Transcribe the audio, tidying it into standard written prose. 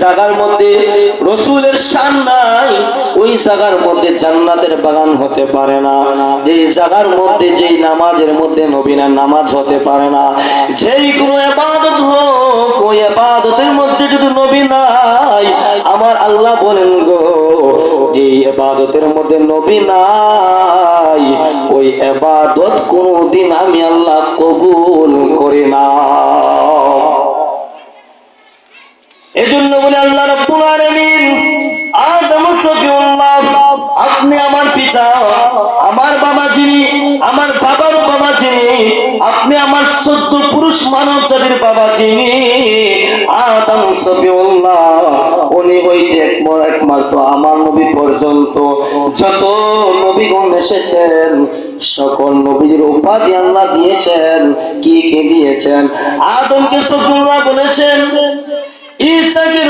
জায়গার মধ্যে রাসূলের শান নাই, ওই জায়গার মধ্যে জান্নাতের বাগান হতে পারে না। যেই জায়গার মধ্যে যেই নামাজের মধ্যে নবীর নামাজ হতে পারে না, যেই কোনো ইবাদত হোক ওই ইবাদতের মধ্যে যদি নবী নাই, আমার আল্লাহ বলেন গো যে ইবাদতের মধ্যে নবী নাই, ওই ইবাদত কোনদিন আমি আল্লাহ কবুল করি না। এজন্য বলে আল্লাহ রাব্বুল আলামিন আদম সফিউল্লাহ, আপনি আমার পিতা, আমার বাবা যিনি, আমার বাবার বাবা যিনি, আপনি আমার 14 পুরুষ মানব জাতির বাবা যিনি, আদম সফিউল্লাহ, উনি হইতে একমাত্র আমার নবী পর্যন্ত যত নবীগণ এসেছেন সকল নবীর উপাধি আল্লাহ দিয়েছেন। কি কি দিয়েছেন? আদমকে সফিউল্লাহ বলেছেন, ঈসাকে